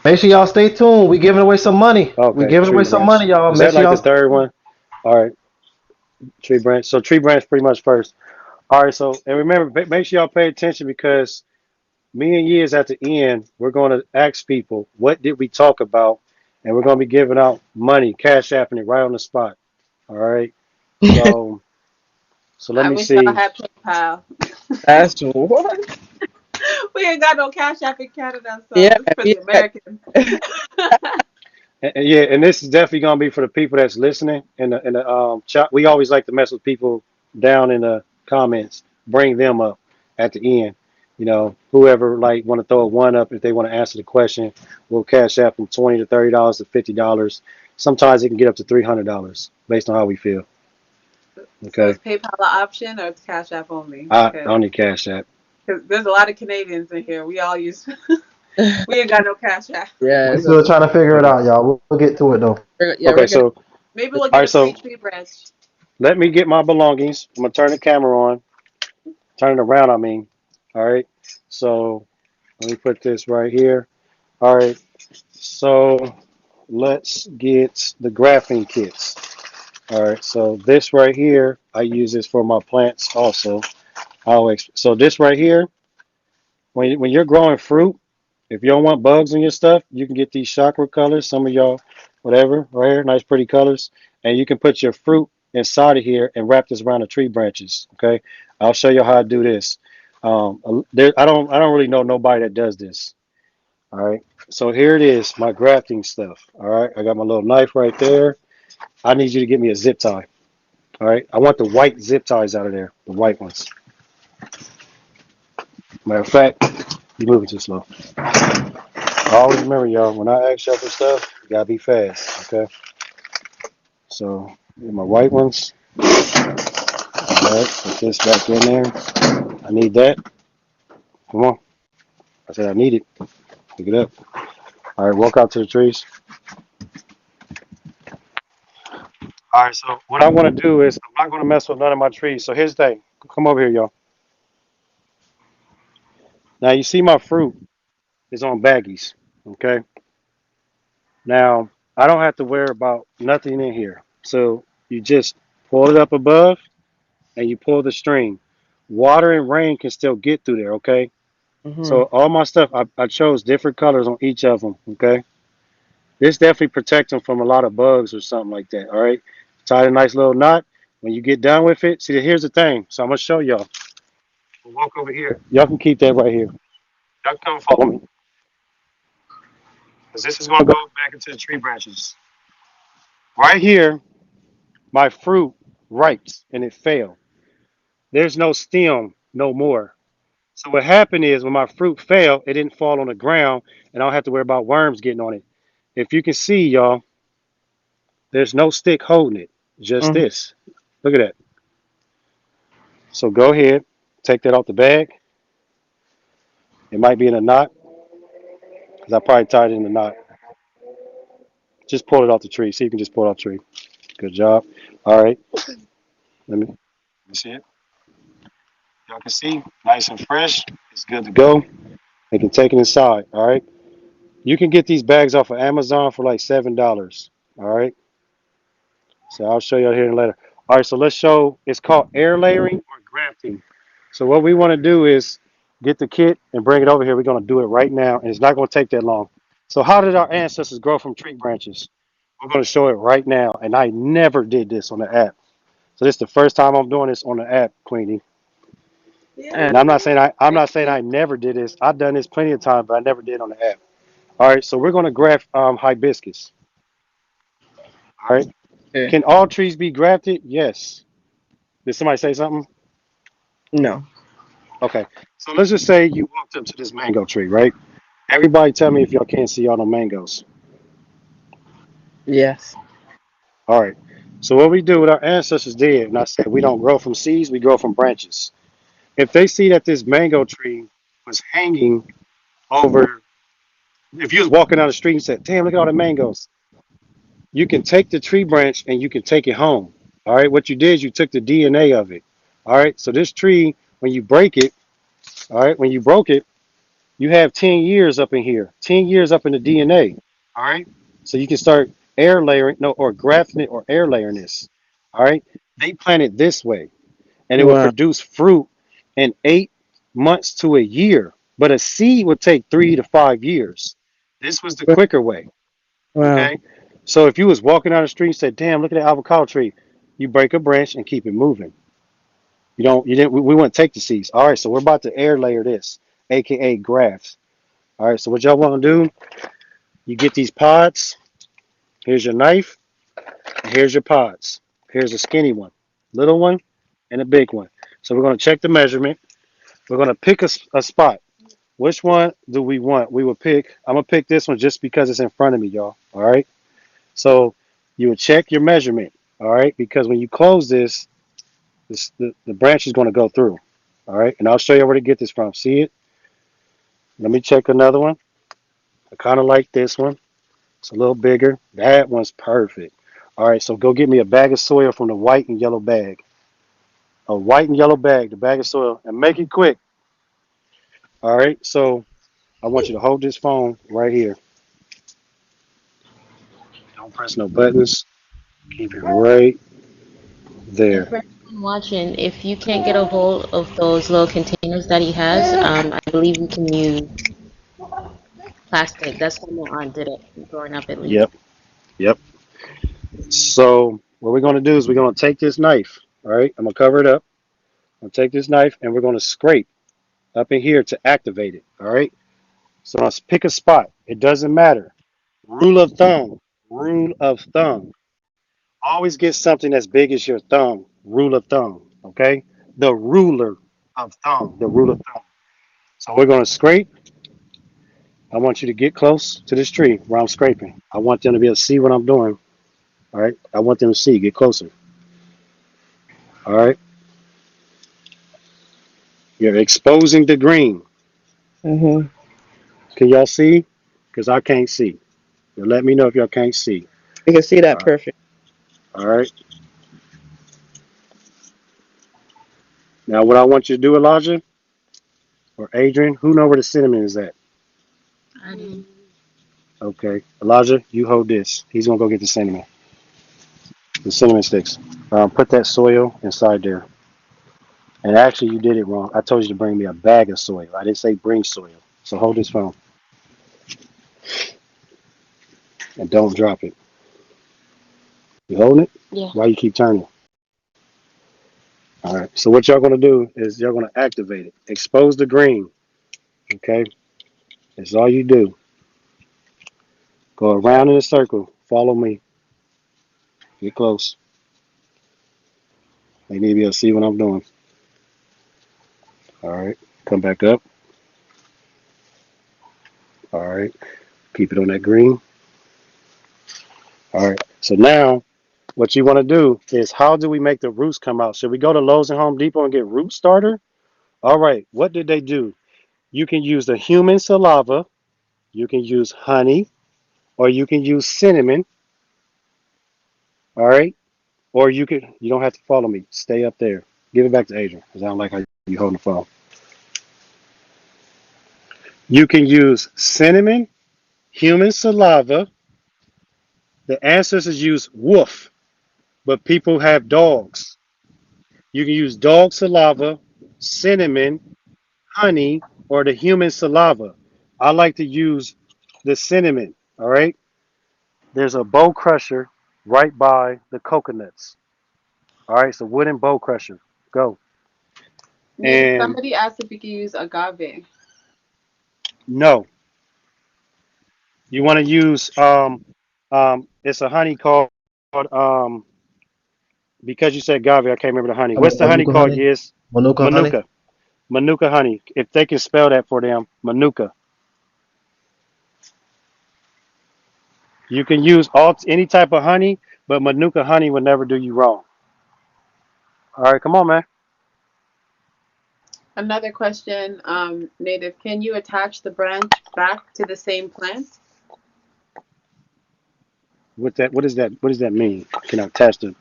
Make sure y'all stay tuned. We giving away some money. We Okay, giving away tree some branch. money, y'all. Is Make that sure like y'all the stay third tuned. one? All right, tree branch. So tree branch pretty much first. All right, so and remember, make sure y'all pay attention because me and years at the end, we're going to ask people what did we talk about, and we're going to be giving out money, cash apping it right on the spot. All right. So let I me wish y'all see. had PayPal. That's what? We ain't got no Cash App in Canada, so Yeah, this is for yeah. the Americans. Yeah, and this is definitely going to be for the people that's listening. In the chat, we always like to mess with people down in the comments, bring them up at the end. Whoever like want to throw a one up if they want to answer the question, we'll cash out from $20 to $30 to $50. Sometimes it can get up to $300 based on how we feel. So Okay, is PayPal an option or it's Cash App only? I Because only cash app. there's a lot of Canadians in here. We all use. We ain't got no Cash App. We Yeah, still trying to figure it Okay, out, y'all. We'll get to it though. yeah, okay. we're gonna. So Maybe we'll all get right, a free so tree branch. let me get my belongings. I'm gonna turn the camera on, turn it around. I mean, all right. So let me put this right here. All right. So let's get the graphing kits. All right. So this right here, I use this for my plants also. So this right here, when you're growing fruit, if you don't want bugs in your stuff, you can get these chakra colors. Some of y'all, whatever, right here, nice pretty colors, and you can put your fruit inside of here and wrap this around the tree branches. Okay, I'll show you how to do this. I don't really know nobody that does this. All right, so here it is, my grafting stuff. All right, I got my little knife right there. I need you to get me a zip tie. All right, I want the white zip ties out of there, the white ones. Matter of fact, you're moving too slow. Always remember, y'all, when I ask y'all for stuff, you gotta be fast, okay? So, get my white ones. All right, put this back in there. I need that. Come on. I said I need it. Pick it up. All right, walk out to the trees. All right, so what I want to do is I'm not going to mess with none of my trees. So here's the thing. Come over here, y'all. Now you see my fruit is on baggies, okay? Now I don't have to worry about nothing in here. So you just pull it up above and you pull the string. Water and rain can still get through there, okay? So Hmm. all my stuff, I chose different colors on each of them, okay? This definitely protects them from a lot of bugs or something like that, all right? Tie a nice little knot. When you get done with it, see, here's the thing. So I'm going to show y'all. We'll walk over here. Y'all can keep that right here. Y'all come follow me. Because this is going to go back into the tree branches. Right here, my fruit ripes and it failed. There's no stem no more. So what happened is when my fruit fell, it didn't fall on the ground, and I don't have to worry about worms getting on it. If you can see, y'all, there's no stick holding it, just Hmm. this. Look at that. So go ahead, take that off the bag. It might be in a knot, because I probably tied it in a knot. Just pull it off the tree. See if you can just pull it off the tree. Good job. All right, let me see it. Y'all can see, nice and fresh. It's good to go. They can take it inside. All right. You can get these bags off of Amazon for like $7. All right. So I'll show you here later. All right, so let's show. It's called air layering or grafting. So what we want to do is get the kit and bring it over here. We're going to do it right now, and it's not going to take that long. So how did our ancestors grow from tree branches? We're going to show it right now, and I never did this on the app. So this is the first time I'm doing this on the app, Queenie. And I'm not saying I never did this. I've done this plenty of times, but I never did on the app. All right, so we're going to graft hibiscus. All right. Okay. Can all trees be grafted? Yes. Did somebody say something? No. Okay. So let's just say you walked up to this mango tree, right? Everybody tell me if y'all can't see all the mangoes. Yes. All right. So what we do, what our ancestors did, and I said we don't grow from seeds, we grow from branches. If they see that this mango tree was hanging over, if you was walking down the street and said, damn, look at all the mangoes, you can take the tree branch and you can take it home. All right. What you did is you took the DNA of it. All right. So this tree, when you break it, all right, when you broke it, You have 10 years up in here, 10 years up in the DNA. All right. So you can start air layering, no, or grafting it or air layering this. All right. They plant it this way and it will Wow. produce fruit in 8 months to a year. But a seed would take 3 to 5 years. This was the quicker way. Wow. Okay. So if you was walking down the street and said, damn, look at that avocado tree, you break a branch and keep it moving. We wouldn't take the seeds. All right. So we're about to air layer this, AKA grafts. All right. So what y'all want to do, you get these pods. Here's your knife. And here's your pods. Here's a skinny one, little one, and a big one. So we're going to check the measurement. We're going to pick a spot. Which one do we want? We will pick. I'm going to pick this one just because it's in front of me, y'all. All right. So you would check your measurement. All right. Because when you close the branch is going to go through. All right. And I'll show you where to get this from. See it? Let me check another one. I kind of like this one. It's a little bigger. That one's perfect. All right. So go get me a bag of soil from the white and yellow bag. A white and yellow bag, the bag of soil, and make it quick. All right. So I want you to hold this phone right here. Don't press no buttons. Keep it right And there. for anyone watching, if you can't get a hold of those little containers that he has, I believe we can use plastic. That's how my aunt did it growing up, at least. Yep. Yep. So what we're going to do is we're going to take this knife. All right. I'm going to cover it up. I'm going to take this knife and we're going to scrape up in here to activate it. All right. So let's pick a spot. It doesn't matter. Rule of thumb. Rule of thumb. Always get something as big as your thumb. Rule of thumb. Okay. The ruler of thumb. The rule of thumb. So we're going to scrape. I want you to get close to this tree where I'm scraping. I want them to be able to see what I'm doing. All right. I want them to see. Get closer. All right. You're exposing the green. Mhm. Can y'all see? Because I can't see. Let me know if y'all can't see. You can see All that right. perfect. All right. Now, what I want you to do, Elijah or Adrian, who know where the cinnamon is at? I do. Okay. Elijah, you hold this. He's going to go get the cinnamon sticks. Put that soil inside there. And actually, you did it wrong. I told you to bring me a bag of soil. I didn't say bring soil. So hold this phone and don't drop it. You holding it? Yeah. Why you keep turning? All right. So what y'all going to do is y'all going to activate it. Expose the green. Okay. That's all you do. Go around in a circle. Follow me. Get close. They need to be able to see what I'm doing. All right. Come back up. All right. Keep it on that green. All right. So now what you want to do is how do we make the roots come out? Should we go to Lowe's and Home Depot and get root starter? All right. What did they do? You can use the human saliva. You can use honey or you can use cinnamon. All right. Or you don't have to follow me. Stay up there. Give it back to Adrian because I don't like how you holding the phone. You can use cinnamon, human saliva. The ancestors use wolf, but people have dogs. You can use dog saliva, cinnamon, honey, or the human saliva. I like to use the cinnamon. All right. There's a bow crusher right by the coconuts. All right. It's a wooden bow crusher. Go. Native, And somebody asked if we could use agave. no, you want to use it's a honey called because you said agave, I can't remember the honey. What's the honey Manuka called? honey. Yes, Manuka honey. Manuka. Manuka honey. If they can spell that for them, Manuka. You can use any type of honey, but Manuka honey will never do you wrong. All right, come on, man. Another question, Native, can you attach the branch back to the same plant? What does that? What does that mean? Can I attach the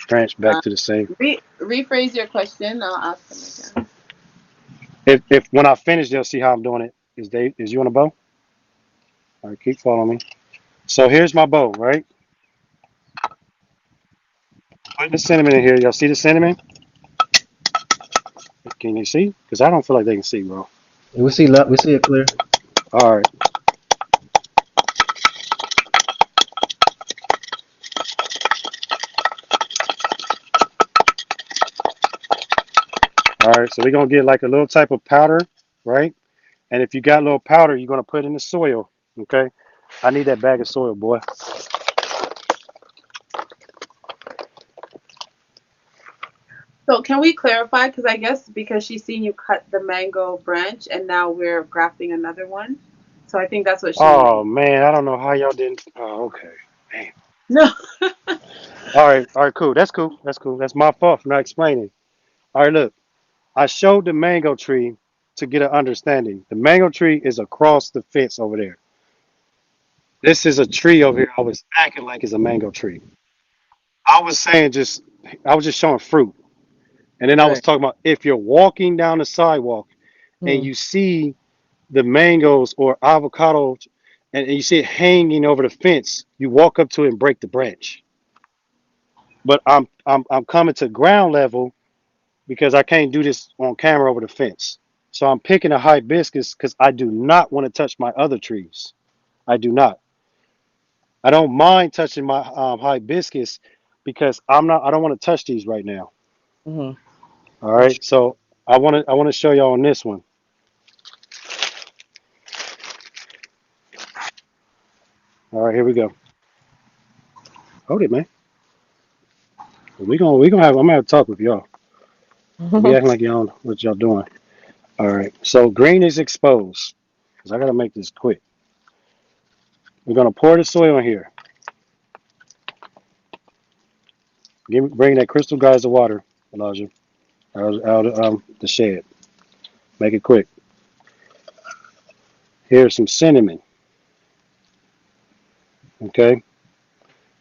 branch back Uh, to the same? rephrase your question. I'll ask them again. If when I finish, they'll see how I'm doing it. Is you on a bow? All right, keep following me. So here's my bow, right? Putting the cinnamon in here. Y'all see the cinnamon? Can you see? Because I don't feel like they can see, bro. We see it clear. All right. All right. So we're gonna get like a little type of powder, right? And if you got a little powder, you're gonna put it in the soil. Okay. I need that bag of soil, boy. So can we clarify? Because I guess because she's seen you cut the mango branch and now we're grafting another one. So I think that's what she Oh means. man, I don't know how y'all didn't. Oh, okay. Man. No. All right, cool. That's cool. That's cool. That's my fault for not explaining. All right, look. I showed the mango tree to get an understanding. The mango tree is across the fence over there. This is a tree over here. I was acting like it's a mango tree. I was saying I was just showing fruit. And then I was Right. talking about if you're walking down the sidewalk and Hmm. you see the mangoes or avocados and you see it hanging over the fence, you walk up to it and break the branch. But I'm coming to ground level because I can't do this on camera over the fence. So I'm picking a hibiscus because I do not want to touch my other trees. I do not. I don't mind touching my hibiscus because I don't want to touch these right now. Hmm. All right. So I want to show y'all on this one. All right, here we go. Hold it, man. I'm gonna have to talk with y'all. Be acting like y'all know what y'all doing. All right. So green is exposed. Cause I gotta make this quick. We're gonna pour the soil in here. Bring that crystal geyser water, Elijah, out of the shed. Make it quick. Here's some cinnamon. Okay.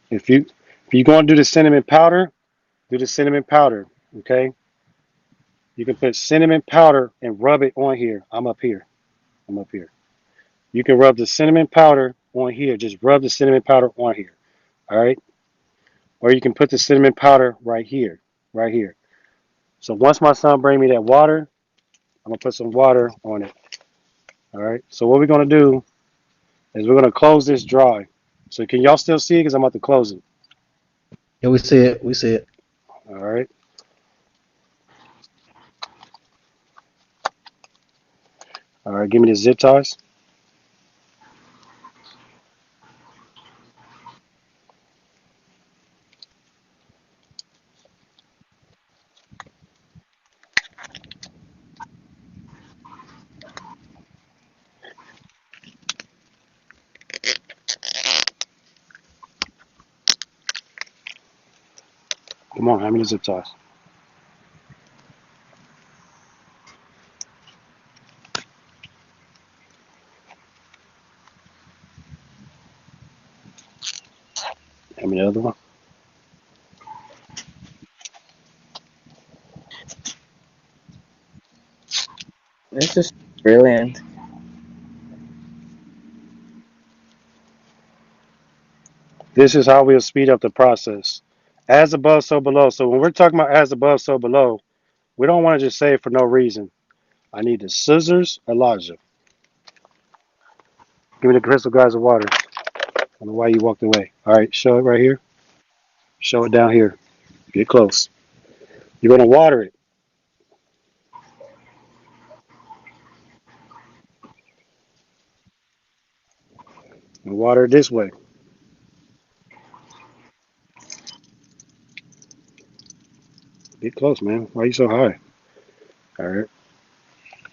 If you if you're gonna do the cinnamon powder, do the cinnamon powder. Okay. You can put cinnamon powder and rub it on here. I'm up here. I'm up here. You can rub the cinnamon powder on here. Just rub the cinnamon powder on here. All right. Or you can put the cinnamon powder right here. Right here. So once my son bring me that water, I'm gonna put some water on it. All right. So what we're gonna do is we're gonna close this dry. So can y'all still see it? Because I'm about to close it. Yeah, we see it. We see it. All right. All right. Give me the zip ties. Come on. How many zip ties? How many other one? This is brilliant. This is how we'll speed up the process. As above, so below. So when we're talking about as above, so below, we don't want to just say it for no reason. I need the scissors, Elijah. Give me the crystal geyser of water. I don't know why you walked away. All right, show it right here. Show it down here. Get close. You're gonna water it. And water it this way. Get close, man. Why are you so high? All right.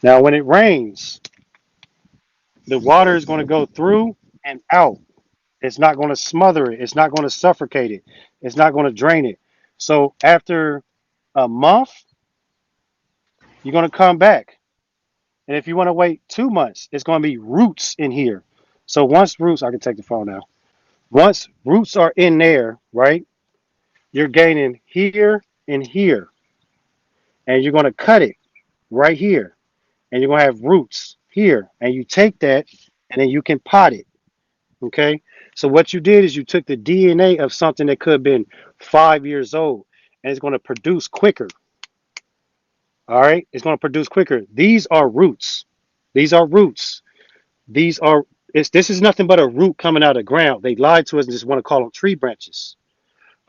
Now, when it rains, the water is going to go through and out. It's not going to smother it. It's not going to suffocate it. It's not going to drain it. So after a month, you're going to come back. And if you want to wait 2 months, it's going to be roots in here. So once roots, I can take the phone now. Once roots are in there, right, you're gaining here and here. And you're going to cut it right here. And you're going to have roots here, and you take that, and then you can pot it. Okay. So what you did is you took the DNA of something that could have been 5 years old, and it's going to produce quicker. All right. It's going to produce quicker. These are roots. These are roots. These are. This is nothing but a root coming out of the ground. They lied to us and just want to call them tree branches.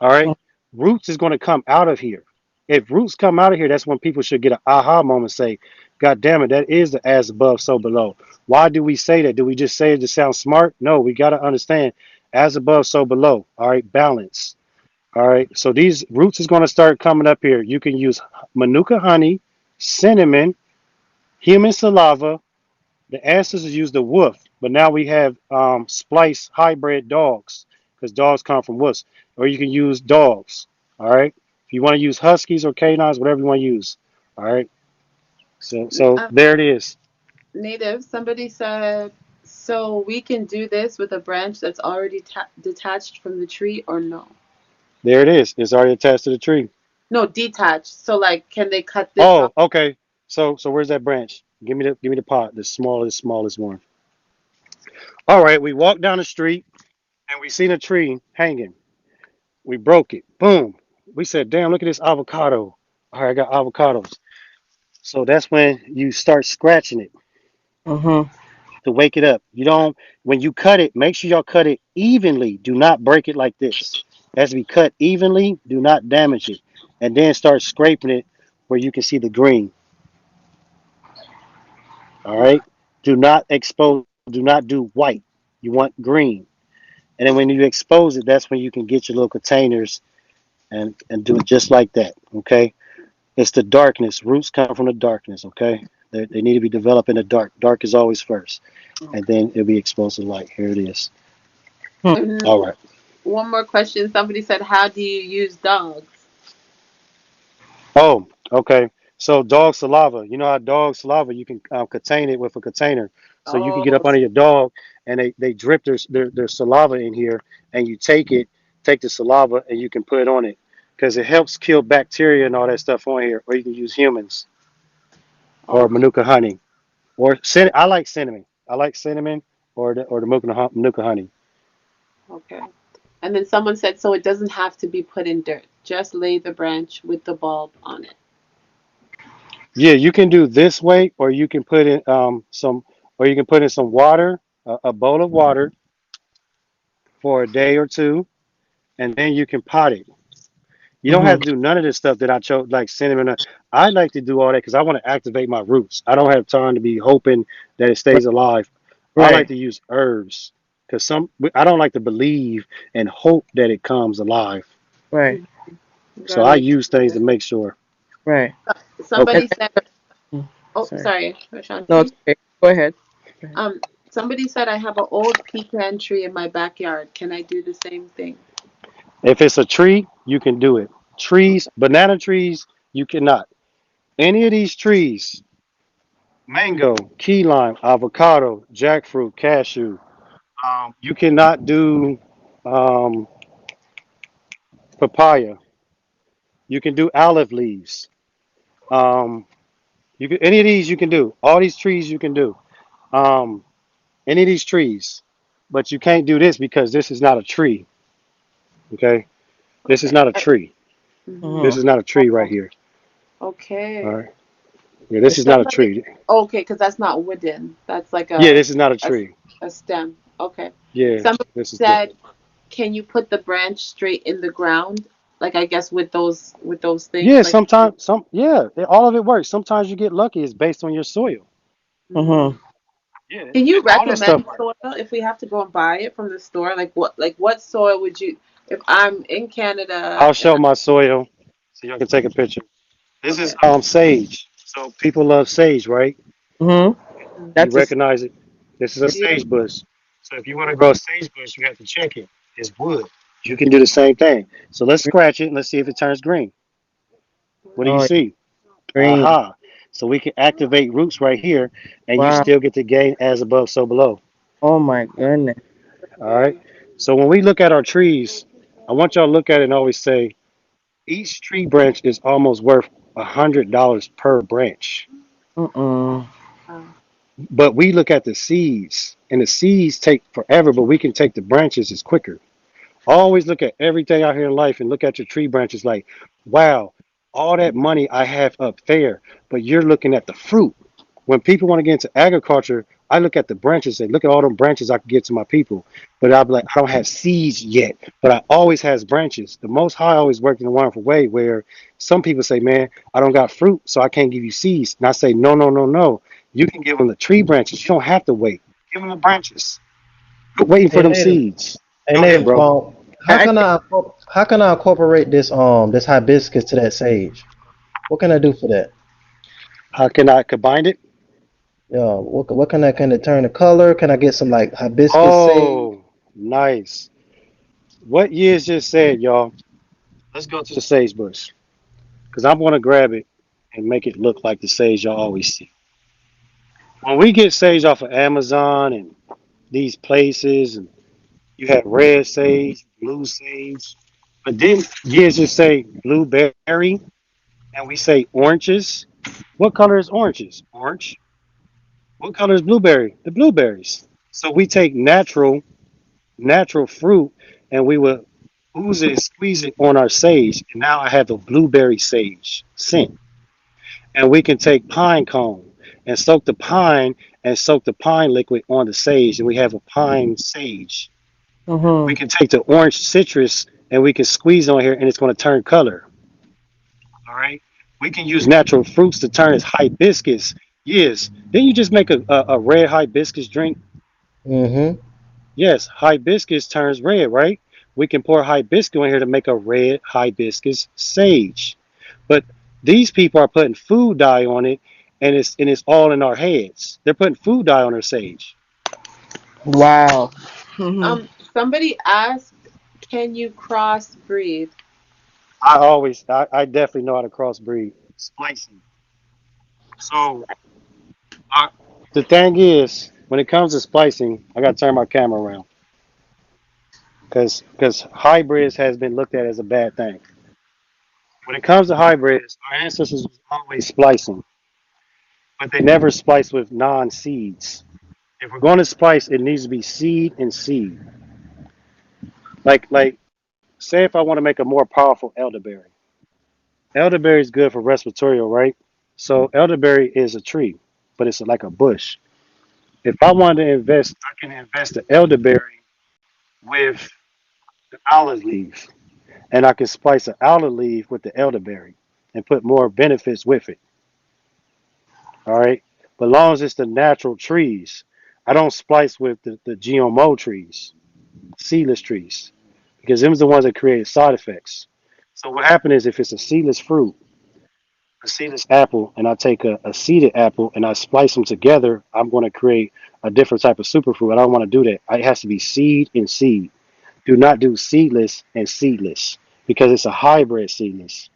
All right. Roots is going to come out of here. If roots come out of here, that's when people should get an aha moment. Say, God damn it, that is the as above, so below. Why do we say that? Do we just say it to sound smart? No, we got to understand as above, so below. All right. Balance. All right. So these roots is going to start coming up here. You can use manuka honey, cinnamon, human saliva. The ancestors used the wolf, but now we have spliced hybrid dogs because dogs come from wolves. Or you can use dogs. All right. If you want to use huskies or canines, whatever you want to use. All right. So Um, there it is. Native, somebody said, so we can do this with a branch that's already detached from the tree or no? There it is. It's already attached to the tree. No, detached. So like, can they cut this off? Oh, okay. So where's that branch? Give me the pot, the smallest one. All right. We walked down the street and we seen a tree hanging. We broke it. Boom. We said, damn, look at this avocado. All right, I got avocados. So that's when you start scratching it Mhm. to wake it up. You don't, when you cut it, make sure y'all cut it evenly. Do not break it like this. It has to be cut evenly. Do not damage it. And then start scraping it where you can see the green. All right. Do not expose, do not do white. You want green. And then when you expose it, that's when you can get your little containers and do it just like that. Okay. It's the darkness. Roots come from the darkness. Okay. They need to be developed in the dark. Dark is always first. And then it'll be exposed to light. Here it is. Hmm. And All right. one more question. Somebody said, how do you use dogs? Oh, okay. So dog saliva. You know how dog saliva, you can contain it with a container. So you can Oh, get up under your dog and they drip their saliva in here and you take the saliva and you can put it on it because it helps kill bacteria and all that stuff on here. Or you can use humans or okay, manuka honey or I like cinnamon. I like cinnamon or the manuka honey. okay. And then someone said, so it doesn't have to be put in dirt. Just lay the branch with the bulb on it. Yeah, you can do this way, or you can put in or you can put in some water, a bowl of water for a day or two, and then you can pot it. You don't have Mhm. to do none of this stuff that I chose, like cinnamon. I like to do all that because I want to activate my roots. I don't have time to be hoping that it Right. stays alive. I like Right. to use herbs because I don't like to believe and hope that it comes alive. Right. Mhm. So I Got it. use things to make sure. Right. Okay. And, Somebody said, mm, oh, sorry. sorry, No, it's Ashanti. okay. Go ahead. Go ahead. Um, somebody said I have an old pecan tree in my backyard. Can I do the same thing? If it's a tree, you can do it. Trees, banana trees, you cannot. Any of these trees, mango, key lime, avocado, jackfruit, cashew, you cannot do um, papaya. You can do olive leaves. Um, any of these you can do. All these trees you can do. Um, any of these trees, but you can't do this because this is not a tree. Okay, this is Okay. not a tree. Mm-hmm. This Mhm. is not a tree right here. All Okay. right. Yeah, this is not a Somebody, tree. okay, because that's not wooden. That's like Yeah, this is not a a, tree. a stem. Okay. Yeah, Somebody this is said, different. can you put the branch straight in the ground? Like I guess with those Yeah, things. Like, sometimes all of it works. Sometimes you get lucky. It's based on your soil. mm. Mhm. Yeah, Can you all that stuff recommend works. soil if we have to go and buy it from the store? Like what soil would you if I'm in Canada I'll and show my soil so y'all can take a picture. This is okay. sage. So people love sage, right? Mhm. You That's a. recognize it. This is a Yeah. sage bush. So if you want to grow a sage bush, you have to check it. It's wood. You can do the same thing. So let's scratch it and let's see if it turns green. What do you Oh, see? green. Aha. So we can activate roots right here and you Wow. still get to gain as above, so below. Oh my goodness. All right. So when we look at our trees, I want y'all to look at it and always say each tree branch is almost worth $100 per branch. Mm-mm. Wow. But we look at the seeds, and the seeds take forever, but we can take the branches is quicker. Always look at everything out here in life and look at your tree branches like, wow, all that money I have up there, but you're looking at the fruit. When people want to get into agriculture, I look at the branches and look at all them branches I can give to my people. But I'll be like, I don't have seeds yet, but I always has branches. The Most High always worked in a wonderful way where some people say, man, I don't got fruit, so I can't give you seeds. And I say, no, no, no, no. You can give them the tree branches. You don't have to wait. Give them the branches. Quit waiting for Hey them native, seeds. hey Go ahead, native. bro. How I can I incorporate this hibiscus to that sage? What can I do for that? How can I combine it? Yeah, what can it turn the color? Can I get some like hibiscus sage? Oh, nice. What years just said, y'all? Let's go to the sage bush because I'm going to grab it and make it look like the sage y'all always see. When we get sage off of Amazon and these places, and you have red sage, blue sage, but then years just say blueberry, and we say oranges. What color is oranges? Orange. What color is blueberry? The blueberries. So we take natural fruit and we will ooze it and squeeze it on our sage. And now I have the blueberry sage scent. And we can take pine cone and soak the pine liquid on the sage, and we have a pine sage. We mm-hmm. can take the orange citrus and we can squeeze on here and it's going to turn color. All right. We can use natural fruits to turn as hibiscus. Yes. Then you just make a red hibiscus drink. Mm-hmm. Yes, hibiscus turns red, right? We can pour hibiscus in here to make a red hibiscus sage. But these people are putting food dye on it, and it's all in our heads. They're putting food dye on their sage. Wow. Mm-hmm. Somebody asked, can you crossbreed? I definitely know how to crossbreed splicing. So I, the thing is, when it comes to splicing, I got to turn my camera around because hybrids has been looked at as a bad thing. When it comes to hybrids, our ancestors was always splicing, but they never spliced with non-seeds. If we're going to splice, it needs to be seed and seed. Like, say if I want to make a more powerful elderberry. Elderberry is good for respiratory, right? So elderberry is a tree, but it's like a bush. If I wanted to invest, I can invest the elderberry with the olive leaf, and I can splice the olive leaf with the elderberry and put more benefits with it. All right. But as long as it's the natural trees, I don't splice with the GMO trees, seedless trees, because them's the ones that create side effects. So what happens is if it's a seedless fruit, a seedless apple, and I take a seeded apple and I splice them together, I'm going to create a different type of superfood. I don't want to do that. It has to be seed and seed. Do not do seedless and seedless because it's a hybrid seedless.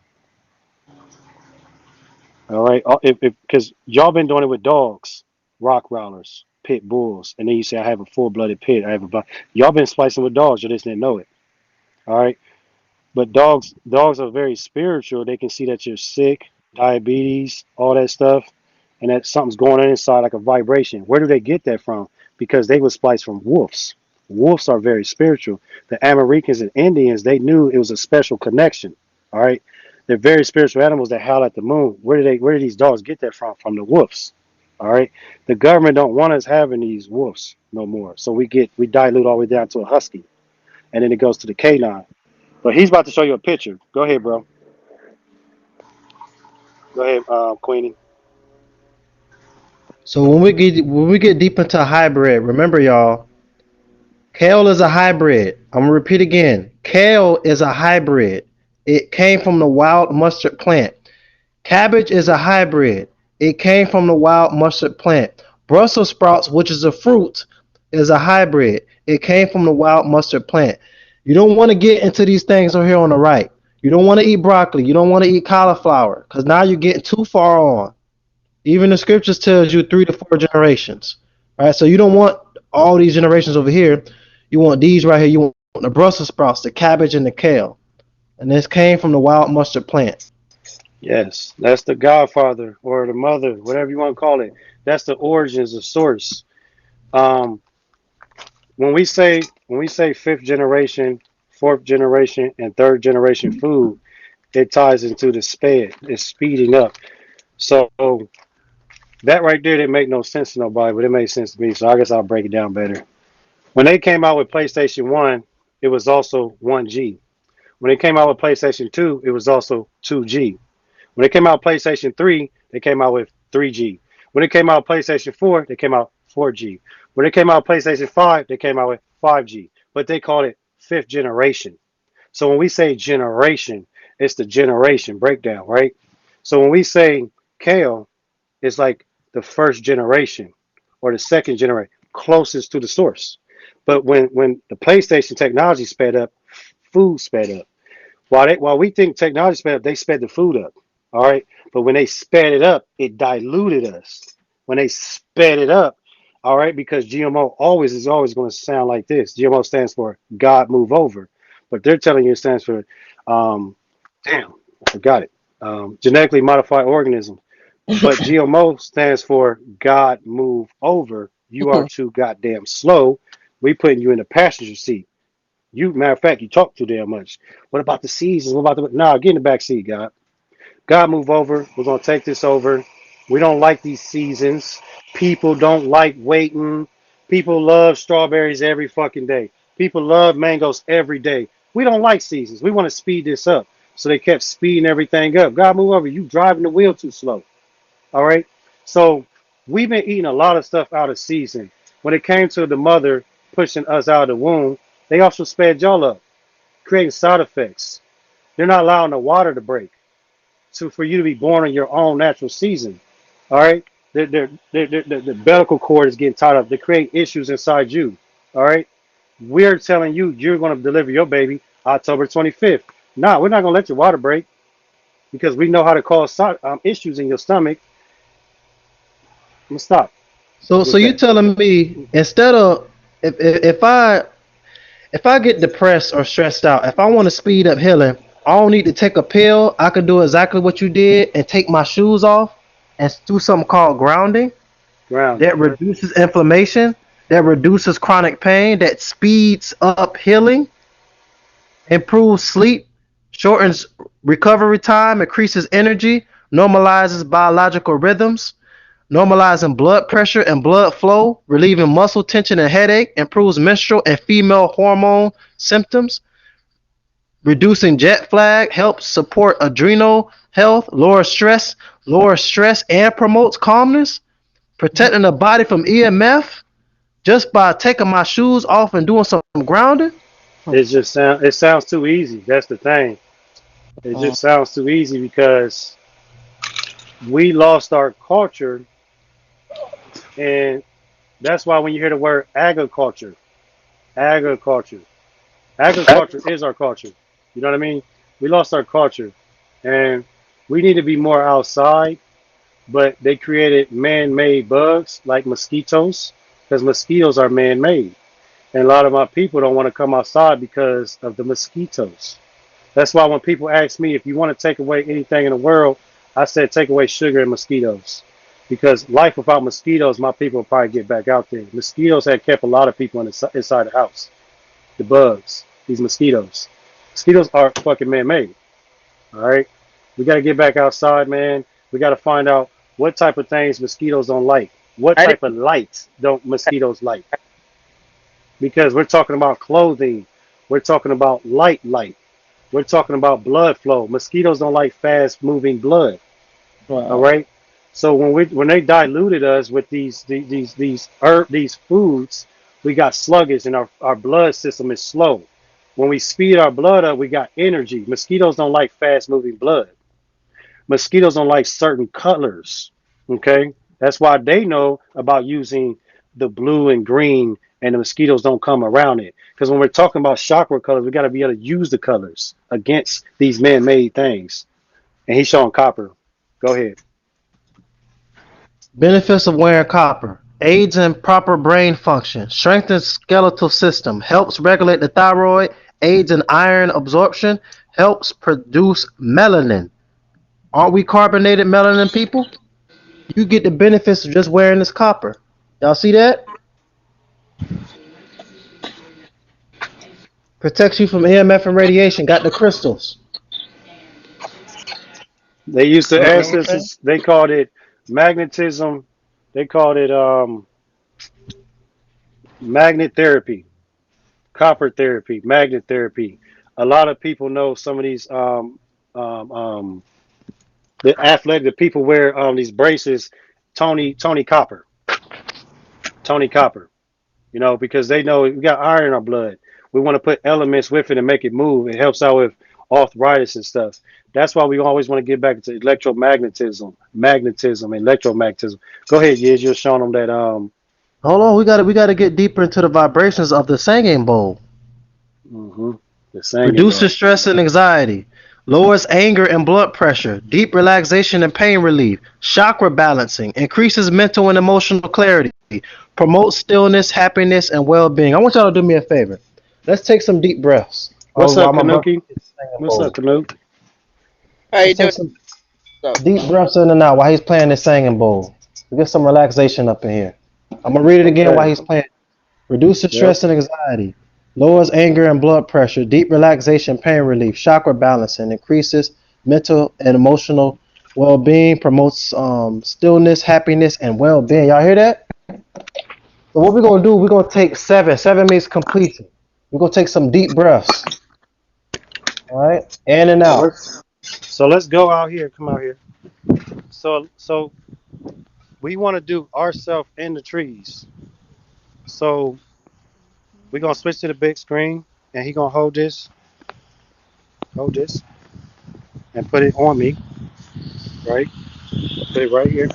All right, if because y'all been doing it with dogs, rock rollers, pit bulls, and then you say I have a full-blooded pit. I have y'all been splicing with dogs. You just didn't know it. All right, but dogs are very spiritual. They can see that you're sick, diabetes, all that stuff, and that something's going on inside like a vibration. Where do they get that from? Because they were spliced from wolves. Wolves are very spiritual. The Americans and Indians, they knew it was a special connection. All right. They're very spiritual animals that howl at the moon. Where do these dogs get that from? From the wolves. All right. The government don't want us having these wolves no more. So we dilute all the way down to a husky. And then it goes to the canine. But he's about to show you a picture. Go ahead, bro. Go ahead, Queenie. So when we get deep into hybrid, remember y'all, kale is a hybrid. I'm gonna repeat again. Kale is a hybrid. It came from the wild mustard plant. Cabbage is a hybrid. It came from the wild mustard plant. Brussels sprouts, which is a fruit, is a hybrid. It came from the wild mustard plant. You don't want to get into these things over here on the right. You don't want to eat broccoli. You don't want to eat cauliflower because now you're getting too far on. Even the scriptures tells you 3 to 4 generations. All right, so you don't want all these generations over here. You want these right here. You want the Brussels sprouts, the cabbage, and the kale. And this came from the wild mustard plant. Yes, that's the godfather or the mother, whatever you want to call it. That's the origins, the source. Um, when we say fifth generation, fourth generation, and third generation food, it ties into the sped. It's speeding up. So that right there didn't make no sense to nobody, but it made sense to me. So I guess I'll break it down better. When they came out with PlayStation 1, it was also 1G. When they came out with PlayStation 2, it was also 2G. When they came out with PlayStation 3, they came out with 3G. When they came out with PlayStation 4, they came out 4G. When they came out with PlayStation 5, they came out with 5G. But they called it fifth generation. So when we say generation, it's the generation breakdown, right? So when we say kale, it's like the first generation or the second generation, closest to the source. But when the PlayStation technology sped up, food sped up. While we think technology sped up, they sped the food up. All right. But when they sped it up, it diluted us. When they sped it up, all right, because GMO always is always going to sound like this. GMO stands for God move over. But they're telling you it stands for um damn, I forgot it. Genetically modified organism. But GMO stands for God move over. You are too goddamn slow. We putting you in the passenger seat. You, matter of fact, you talk too damn much. What about the seasons? What about the nah? Get in the back seat, God. God, move over. We're gonna take this over. We don't like these seasons. People don't like waiting. People love strawberries every fucking day. People love mangoes every day. We don't like seasons. We want to speed this up. So they kept speeding everything up. God, move over. You driving the wheel too slow. All right. So we've been eating a lot of stuff out of season. When it came to the mother pushing us out of the womb, they also sped y'all up, creating side effects. They're not allowing the water to break for you to be born in your own natural season. All right. The umbilical cord is getting tied up. They create issues inside you. All right. We're telling you you're going to deliver your baby October 25th. Nah, we're not going to let your water break because we know how to cause issues in your stomach. I'm going to stop So with you that. telling me instead of if I get depressed or stressed out, if I want to speed up healing, I don't need to take a pill. I could do exactly what you did and take my shoes off and do something called grounding Grounded. that reduces inflammation, that reduces chronic pain, that speeds up healing, improves sleep, shortens recovery time, increases energy, normalizes biological rhythms, normalizing blood pressure and blood flow, relieving muscle tension and headache, improves menstrual and female hormone symptoms, reducing jet flag, helps support adrenal health, lowers stress and promotes calmness, protecting the body from EMF just by taking my shoes off and doing some grounding. It sounds too easy. That's the thing. It just sounds too easy because we lost our culture, and that's why when you hear the word agriculture, agriculture, agriculture is our culture. You know what I mean? We lost our culture, and we need to be more outside. But they created man-made bugs like mosquitoes, because mosquitoes are man-made, and a lot of my people don't want to come outside because of the mosquitoes. That's why when people ask me if you want to take away anything in the world, I said take away sugar and mosquitoes. Because life without mosquitoes, my people will probably get back out there. Mosquitoes had kept a lot of people inside the house. The bugs, these mosquitoes. Mosquitoes are fucking man-made. All right, we got to get back outside, man. We got to find out what type of things mosquitoes don't like. What I didn't. type of lights don't mosquitoes like? Because we're talking about clothing. We're talking about light. We're talking about blood flow. Mosquitoes don't like fast moving blood. All Wow. right. So when they diluted us with these foods, we got sluggish and our blood system is slow. When we speed our blood up, we got energy. Mosquitoes don't like fast moving blood. Mosquitoes don't like certain colors. Okay. That's why they know about using the blue and green, and the mosquitoes don't come around it. Because when we're talking about chakra colors, we got to be able to use the colors against these man made things. And he's showing copper. Go ahead. Benefits of wearing copper: aids in proper brain function, strengthens skeletal system, helps regulate the thyroid, aids in iron absorption, helps produce melanin. Aren't we carbonated melanin people? You get the benefits of just wearing this copper. Y'all see that? Protects you from EMF and radiation. Got the crystals. They used to You know what I'm saying? ancestors. They called it magnetism. They called it magnet therapy, copper therapy, magnet therapy. A lot of people know some of these um, um, the athletic. The people wear these braces. Tony Copper, Tony Copper. You know, because they know we got iron in our blood. We want to put elements with it and make it move. It helps out with arthritis and stuff. That's why we always want to get back to electromagnetism. Go ahead, Yiz. You're showing them that. Hold on, we gotta get deeper into the vibrations of the singing bowl. hmm the singing Reduces bowl. stress and anxiety. Lowers anger and blood pressure. Deep relaxation and pain relief. Chakra balancing. Increases mental and emotional clarity. Promotes stillness, happiness, and well-being. I want y'all to do me a favor. Let's take some deep breaths. What's up, While my brother Kanuki? gets the singing What's up, bowl. Canute? How you Let's take doing? some So, deep breaths in and out while he's playing this singing bowl. Get some relaxation up in here. I'm gonna read it again while Okay. he's playing. Reduces Yep. stress and anxiety. Lowers anger and blood pressure. Deep relaxation, pain relief. Chakra balancing. Increases mental and emotional well-being. Promotes stillness, happiness, and well-being. Y'all hear that? So what we're gonna do? We're gonna take seven. Seven means completion. We're gonna take some deep breaths. All right, in and So out. let's go out here. Come out here. So we want to do ourself in the trees. So we're gonna switch to the big screen, and he gonna hold this, and put it on me, right? Put it right here,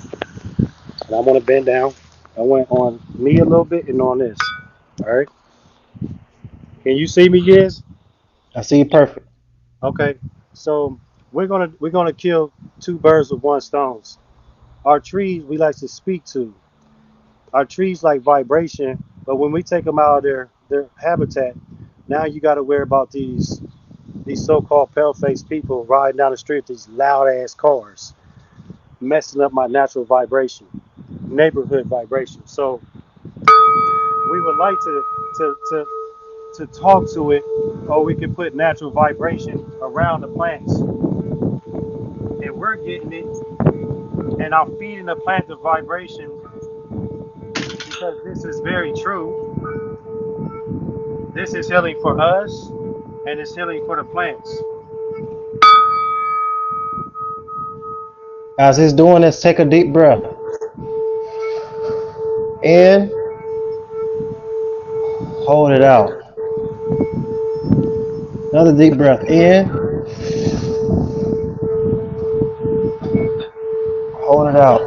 and I want to bend down. I went on me a little bit and on this. All right. Can you see me, Yes? I see you perfect. Okay. So we're gonna kill two birds with one stone. Our trees we like to speak to. Our trees like vibration, but when we take them out of their habitat, now you got to worry about these so-called pale-faced people riding down the street with these loud-ass cars, messing up my natural vibration, neighborhood vibration. So we would like to talk to it, or we can put natural vibration around the plants, and we're getting it, and I'm feeding the plant the vibration because this is very true. This is healing for us, and it's healing for the plants. As he's doing this, take a deep breath. In, hold it out. Another deep breath. In, hold it out.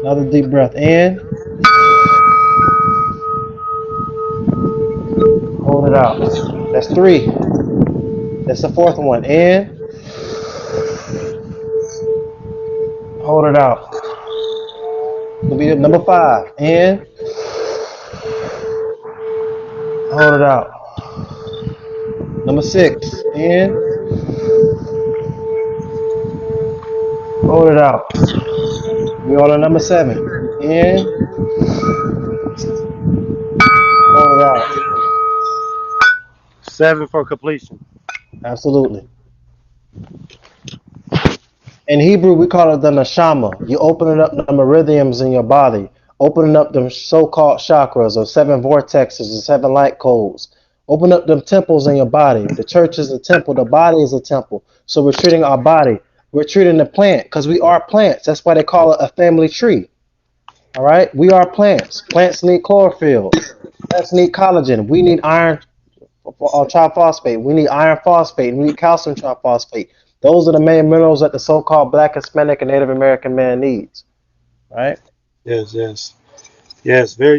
Another deep breath. In, hold it out. That's three. That's the fourth one. In, hold it out. It'll be number five. In, hold it out. Number six. In, hold it out. We on to number seven. In, hold it out. 7 for completion. Absolutely. In Hebrew, we call it the neshama. You opening up the meridians in your body, opening up the so-called chakras or seven vortexes or seven light codes. Open up them temples in your body. The church is a temple. The body is a temple. So we're treating our body. We're treating the plant because we are plants. That's why they call it a family tree. All right? We are plants. Plants need chlorophyll. Plants need collagen. We need iron triphosphate. We need iron phosphate. We need calcium triphosphate. Those are the main minerals that the so-called Black, Hispanic, and Native American man needs. Right? Yes, yes, yes. Very